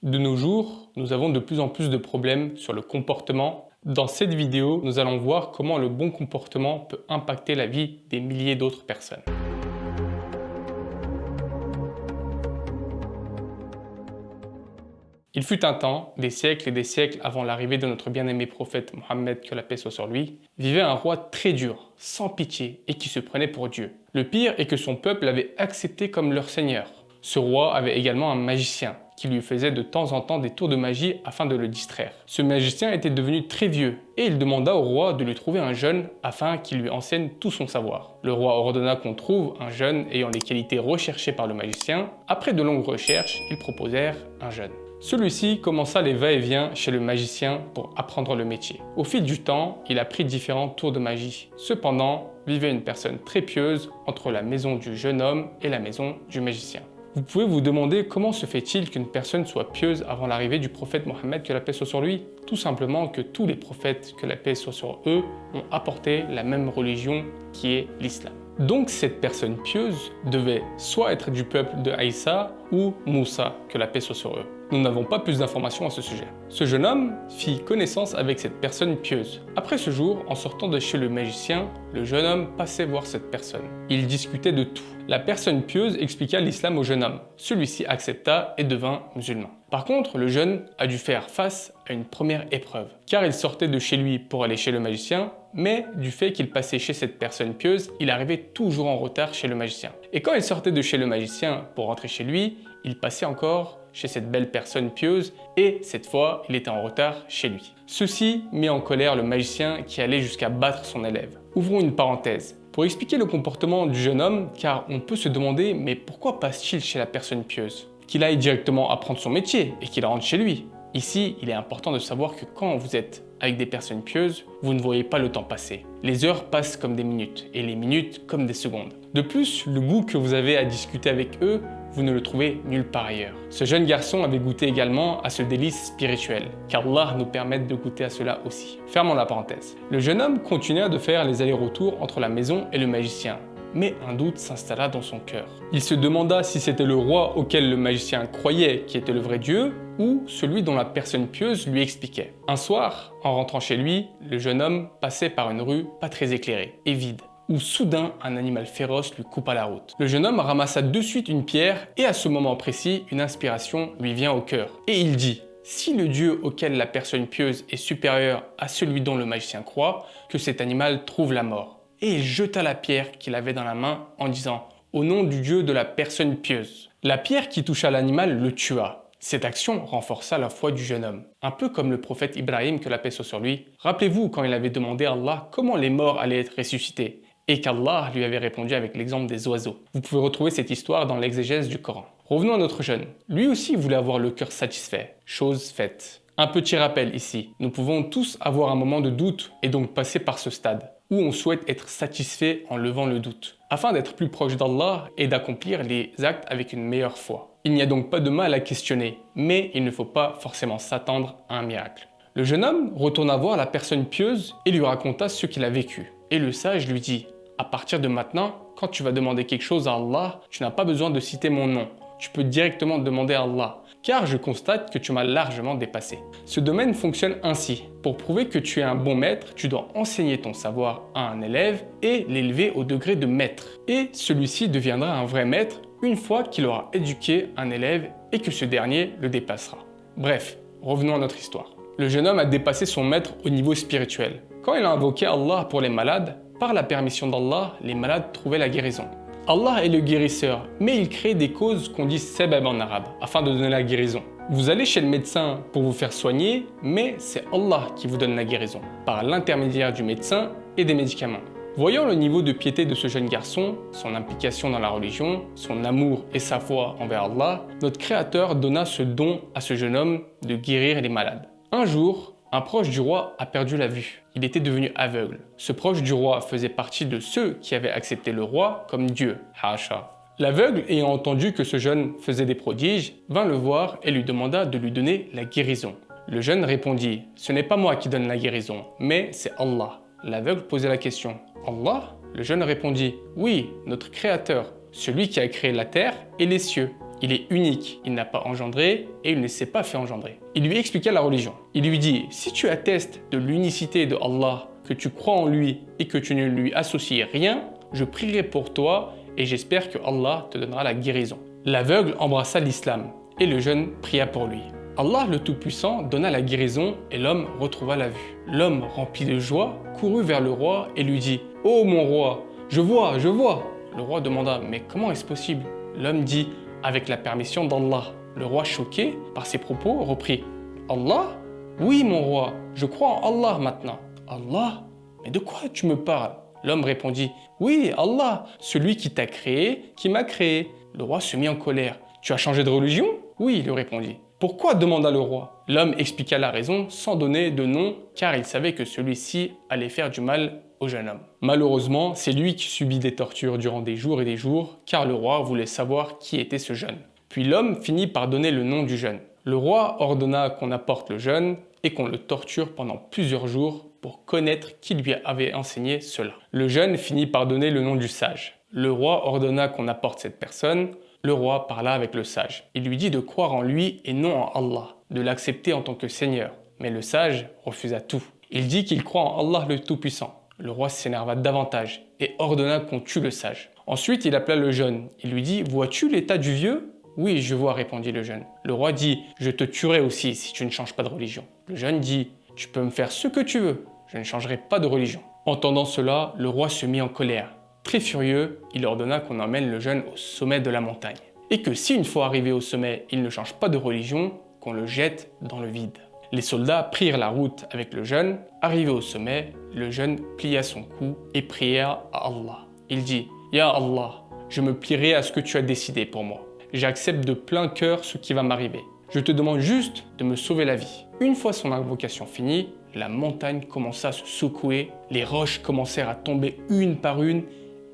De nos jours, nous avons de plus en plus de problèmes sur le comportement. Dans cette vidéo, nous allons voir comment le bon comportement peut impacter la vie des milliers d'autres personnes. Il fut un temps, des siècles et des siècles avant l'arrivée de notre bien-aimé prophète Mohammed, que la paix soit sur lui, vivait un roi très dur, sans pitié et qui se prenait pour Dieu. Le pire est que son peuple l'avait accepté comme leur seigneur. Ce roi avait également un magicien qui lui faisait de temps en temps des tours de magie afin de le distraire. Ce magicien était devenu très vieux et il demanda au roi de lui trouver un jeune afin qu'il lui enseigne tout son savoir. Le roi ordonna qu'on trouve un jeune ayant les qualités recherchées par le magicien. Après de longues recherches, ils proposèrent un jeune. Celui-ci commença les va-et-vient chez le magicien pour apprendre le métier. Au fil du temps, il apprit différents tours de magie. Cependant, vivait une personne très pieuse entre la maison du jeune homme et la maison du magicien. Vous pouvez vous demander comment se fait-il qu'une personne soit pieuse avant l'arrivée du prophète Mohammed, que la paix soit sur lui? Tout simplement que tous les prophètes, que la paix soit sur eux, ont apporté la même religion qui est l'islam. Donc cette personne pieuse devait soit être du peuple de Aïssa ou Moussa, que la paix soit sur eux. Nous n'avons pas plus d'informations à ce sujet. Ce jeune homme fit connaissance avec cette personne pieuse. Après ce jour, en sortant de chez le magicien, le jeune homme passait voir cette personne. Ils discutaient de tout. La personne pieuse expliqua l'islam au jeune homme. Celui-ci accepta et devint musulman. Par contre, le jeune a dû faire face à une première épreuve, car il sortait de chez lui pour aller chez le magicien, mais du fait qu'il passait chez cette personne pieuse, il arrivait toujours en retard chez le magicien. Et quand il sortait de chez le magicien pour rentrer chez lui, il passait encore chez cette belle personne pieuse et cette fois, il était en retard chez lui. Ceci mit en colère le magicien qui allait jusqu'à battre son élève. Ouvrons une parenthèse pour expliquer le comportement du jeune homme, car on peut se demander mais pourquoi passe-t-il chez la personne pieuse? Qu'il aille directement apprendre son métier et qu'il rentre chez lui. Ici, il est important de savoir que quand vous êtes avec des personnes pieuses, vous ne voyez pas le temps passer. Les heures passent comme des minutes et les minutes comme des secondes. De plus, le goût que vous avez à discuter avec eux, vous ne le trouvez nulle part ailleurs. Ce jeune garçon avait goûté également à ce délice spirituel, qu'Allah nous permette de goûter à cela aussi. Fermons la parenthèse. Le jeune homme continua de faire les allers-retours entre la maison et le magicien. Mais un doute s'installa dans son cœur. Il se demanda si c'était le roi auquel le magicien croyait qui était le vrai Dieu ou celui dont la personne pieuse lui expliquait. Un soir, en rentrant chez lui, le jeune homme passait par une rue pas très éclairée et vide, où soudain un animal féroce lui coupa la route. Le jeune homme ramassa de suite une pierre et à ce moment précis, une inspiration lui vient au cœur. Et il dit: si le Dieu auquel la personne pieuse est supérieur à celui dont le magicien croit, que cet animal trouve la mort. Et il jeta la pierre qu'il avait dans la main en disant: au nom du Dieu de la personne pieuse. La pierre qui toucha l'animal le tua. Cette action renforça la foi du jeune homme, un peu comme le prophète Ibrahim, que la paix soit sur lui. Rappelez-vous quand il avait demandé à Allah comment les morts allaient être ressuscités, et qu'Allah lui avait répondu avec l'exemple des oiseaux. Vous pouvez retrouver cette histoire dans l'exégèse du Coran. Revenons à notre jeune. Lui aussi voulait avoir le cœur satisfait, chose faite. Un petit rappel ici, nous pouvons tous avoir un moment de doute et donc passer par ce stade, où on souhaite être satisfait en levant le doute, afin d'être plus proche d'Allah et d'accomplir les actes avec une meilleure foi. Il n'y a donc pas de mal à questionner, mais il ne faut pas forcément s'attendre à un miracle. Le jeune homme retourna voir la personne pieuse et lui raconta ce qu'il a vécu. Et le sage lui dit: à partir de maintenant, quand tu vas demander quelque chose à Allah, tu n'as pas besoin de citer mon nom. Tu peux directement demander à Allah, car je constate que tu m'as largement dépassé. Ce domaine fonctionne ainsi. Pour prouver que tu es un bon maître, tu dois enseigner ton savoir à un élève et l'élever au degré de maître. Et celui-ci deviendra un vrai maître une fois qu'il aura éduqué un élève et que ce dernier le dépassera. Bref, revenons à notre histoire. Le jeune homme a dépassé son maître au niveau spirituel. Quand il a invoqué Allah pour les malades, par la permission d'Allah, les malades trouvaient la guérison. Allah est le guérisseur, mais il crée des causes qu'on dit sebab en arabe, afin de donner la guérison. Vous allez chez le médecin pour vous faire soigner, mais c'est Allah qui vous donne la guérison, par l'intermédiaire du médecin et des médicaments. Voyant le niveau de piété de ce jeune garçon, son implication dans la religion, son amour et sa foi envers Allah, notre Créateur donna ce don à ce jeune homme de guérir les malades. Un jour, un proche du roi a perdu la vue. Il était devenu aveugle. Ce proche du roi faisait partie de ceux qui avaient accepté le roi comme Dieu. Haasha. L'aveugle, ayant entendu que ce jeune faisait des prodiges, vint le voir et lui demanda de lui donner la guérison. Le jeune répondit: ce n'est pas moi qui donne la guérison, mais c'est Allah. L'aveugle posait la question: Allah? Le jeune répondit: oui, notre Créateur, celui qui a créé la terre et les cieux. Il est unique, il n'a pas engendré et il ne s'est pas fait engendrer. Il lui expliqua la religion. Il lui dit, si tu attestes de l'unicité de Allah, que tu crois en lui et que tu ne lui associes rien, je prierai pour toi et j'espère que Allah te donnera la guérison. L'aveugle embrassa l'islam et le jeune pria pour lui. Allah le Tout-Puissant donna la guérison et l'homme retrouva la vue. L'homme, rempli de joie, courut vers le roi et lui dit « Oh mon roi, je vois, je vois !» Le roi demanda « Mais comment est-ce possible ?» L'homme dit « Avec la permission d'Allah. » Le roi, choqué par ses propos, reprit « Allah ? Oui mon roi, je crois en Allah maintenant. » « Allah ? Mais de quoi tu me parles ?» L'homme répondit « Oui, Allah, celui qui t'a créé, qui m'a créé. » Le roi se mit en colère. « Tu as changé de religion ?» « Oui, il lui répondit. »« Pourquoi ?» demanda le roi. L'homme expliqua la raison sans donner de nom car il savait que celui-ci allait faire du mal au jeune homme. Malheureusement, c'est lui qui subit des tortures durant des jours et des jours car le roi voulait savoir qui était ce jeune. Puis l'homme finit par donner le nom du jeune. Le roi ordonna qu'on apporte le jeune et qu'on le torture pendant plusieurs jours pour connaître qui lui avait enseigné cela. Le jeune finit par donner le nom du sage. Le roi ordonna qu'on apporte cette personne. Le roi parla avec le sage. Il lui dit de croire en lui et non en Allah, de l'accepter en tant que Seigneur. Mais le sage refusa tout. Il dit qu'il croit en Allah le Tout-Puissant. Le roi s'énerva davantage et ordonna qu'on tue le sage. Ensuite, il appela le jeune. Il lui dit « Vois-tu l'état du vieux ?» « Oui, je vois, répondit le jeune. Le roi dit « Je te tuerai aussi si tu ne changes pas de religion. » Le jeune dit « Tu peux me faire ce que tu veux, je ne changerai pas de religion. » Entendant cela, le roi se mit en colère. Très furieux, il ordonna qu'on emmène le jeune au sommet de la montagne. Et que si une fois arrivé au sommet, il ne change pas de religion, qu'on le jette dans le vide. Les soldats prirent la route avec le jeune. Arrivé au sommet, le jeune plia son cou et pria à Allah. Il dit « Ya Allah, je me plierai à ce que tu as décidé pour moi. J'accepte de plein cœur ce qui va m'arriver. Je te demande juste de me sauver la vie. » Une fois son invocation finie, la montagne commença à se secouer, les roches commencèrent à tomber une par une,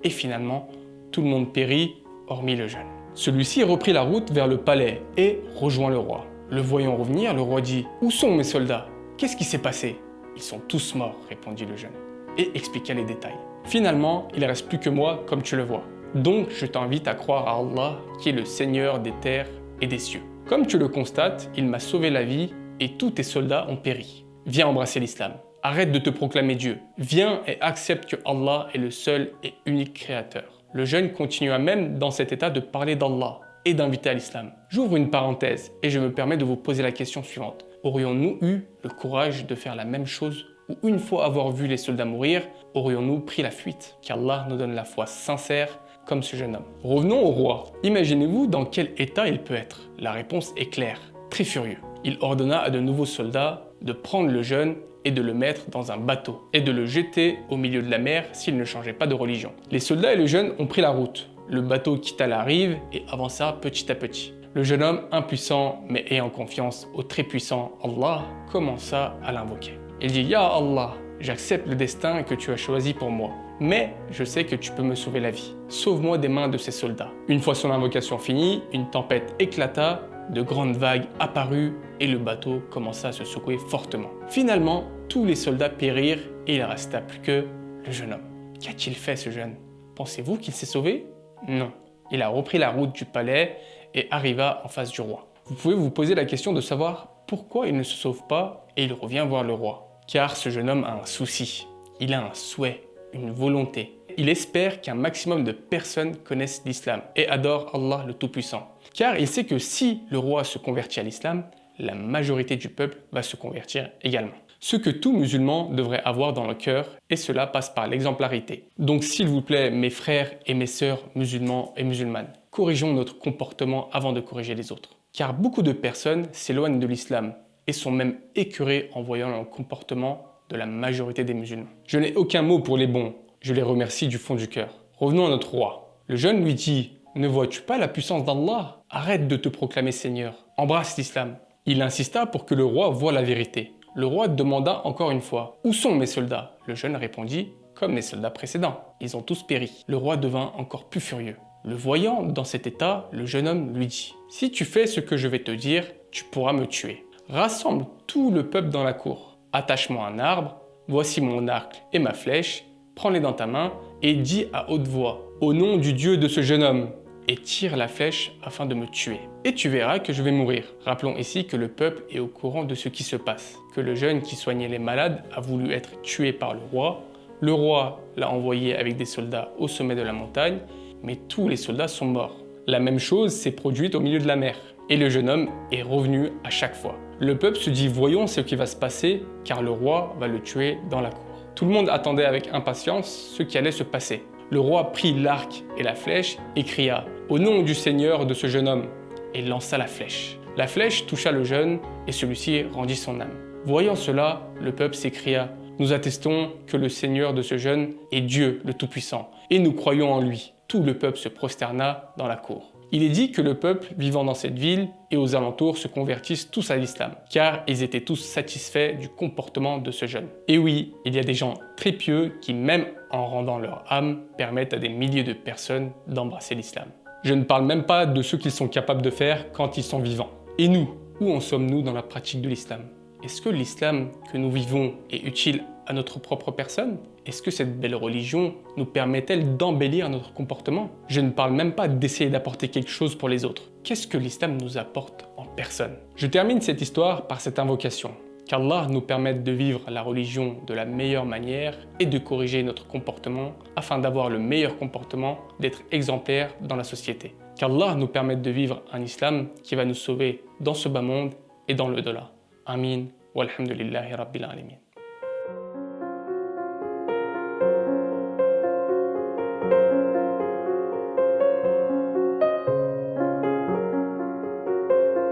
et finalement, tout le monde périt, hormis le jeune. Celui-ci reprit la route vers le palais et rejoint le roi. Le voyant revenir, le roi dit « Où sont mes soldats? Qu'est-ce qui s'est passé ?»« Ils sont tous morts, répondit le jeune, et expliqua les détails. Finalement, il ne reste plus que moi, comme tu le vois. Donc, je t'invite à croire à Allah, qui est le Seigneur des terres et des cieux. Comme tu le constates, il m'a sauvé la vie et tous tes soldats ont péri. Viens embrasser l'islam. Arrête de te proclamer Dieu. Viens et accepte que Allah est le seul et unique créateur. » Le jeune continua même dans cet état de parler d'Allah et d'inviter à l'islam. J'ouvre une parenthèse et je me permets de vous poser la question suivante. Aurions-nous eu le courage de faire la même chose ou une fois avoir vu les soldats mourir, aurions-nous pris la fuite? Qu'Allah nous donne la foi sincère comme ce jeune homme. Revenons au roi. Imaginez-vous dans quel état il peut être. La réponse est claire, très furieux. Il ordonna à de nouveaux soldats de prendre le jeune et de le mettre dans un bateau et de le jeter au milieu de la mer s'il ne changeait pas de religion. Les soldats et le jeune ont pris la route. Le bateau quitta la rive et avança petit à petit. Le jeune homme, impuissant mais ayant confiance au très puissant Allah, commença à l'invoquer. Il dit « Ya Allah, j'accepte le destin que tu as choisi pour moi. Mais je sais que tu peux me sauver la vie. Sauve-moi des mains de ces soldats. » Une fois son invocation finie, une tempête éclata, de grandes vagues apparurent et le bateau commença à se secouer fortement. Finalement, tous les soldats périrent et il ne resta plus que le jeune homme. Qu'a-t-il fait ce jeune? Pensez-vous qu'il s'est sauvé? Non. Il a repris la route du palais et arriva en face du roi. Vous pouvez vous poser la question de savoir pourquoi il ne se sauve pas et il revient voir le roi. Car ce jeune homme a un souci. Il a un souhait, une volonté. Il espère qu'un maximum de personnes connaissent l'islam et adorent Allah le Tout-Puissant. Car il sait que si le roi se convertit à l'islam, la majorité du peuple va se convertir également. Ce que tout musulman devrait avoir dans le cœur, et cela passe par l'exemplarité. Donc s'il vous plaît, mes frères et mes sœurs musulmans et musulmanes, corrigeons notre comportement avant de corriger les autres. Car beaucoup de personnes s'éloignent de l'islam et sont même écœurées en voyant le comportement de la majorité des musulmans. Je n'ai aucun mot pour les bons, je les remercie du fond du cœur. Revenons à notre roi. Le jeune lui dit « Ne vois-tu pas la puissance d'Allah? Arrête de te proclamer Seigneur, embrasse l'islam. » Il insista pour que le roi voie la vérité. Le roi demanda encore une fois « Où sont mes soldats ?» Le jeune répondit « Comme les soldats précédents, ils ont tous péri. » Le roi devint encore plus furieux. Le voyant dans cet état, le jeune homme lui dit « Si tu fais ce que je vais te dire, tu pourras me tuer. Rassemble tout le peuple dans la cour. Attache-moi un arbre, voici mon arc et ma flèche, prends-les dans ta main et dis à haute voix « Au nom du Dieu de ce jeune homme » et tire la flèche afin de me tuer. Et tu verras que je vais mourir. Rappelons ici que le peuple est au courant de ce qui se passe, que le jeune qui soignait les malades a voulu être tué par le roi l'a envoyé avec des soldats au sommet de la montagne, mais tous les soldats sont morts. La même chose s'est produite au milieu de la mer, et le jeune homme est revenu à chaque fois. Le peuple se dit voyons ce qui va se passer, car le roi va le tuer dans la cour. Tout le monde attendait avec impatience ce qui allait se passer. Le roi prit l'arc et la flèche et cria « Au nom du Seigneur de ce jeune homme » et lança la flèche. La flèche toucha le jeune et celui-ci rendit son âme. Voyant cela, le peuple s'écria « Nous attestons que le Seigneur de ce jeune est Dieu le Tout-Puissant et nous croyons en lui. » Tout le peuple se prosterna dans la cour. Il est dit que le peuple vivant dans cette ville et aux alentours se convertissent tous à l'islam, car ils étaient tous satisfaits du comportement de ce jeune. Et oui, il y a des gens très pieux qui, même en rendant leur âme, permettent à des milliers de personnes d'embrasser l'islam. Je ne parle même pas de ce qu'ils sont capables de faire quand ils sont vivants. Et nous, où en sommes-nous dans la pratique de l'islam? Est-ce que l'islam que nous vivons est utile à notre propre personne? Est-ce que cette belle religion nous permet-elle d'embellir notre comportement? Je ne parle même pas d'essayer d'apporter quelque chose pour les autres. Qu'est-ce que l'islam nous apporte en personne? Je termine cette histoire par cette invocation. Qu'Allah nous permette de vivre la religion de la meilleure manière et de corriger notre comportement afin d'avoir le meilleur comportement, d'être exemplaire dans la société. Qu'Allah nous permette de vivre un islam qui va nous sauver dans ce bas monde et dans l'au-delà. Amin. Walhamdulillahi Rabbil Alamin.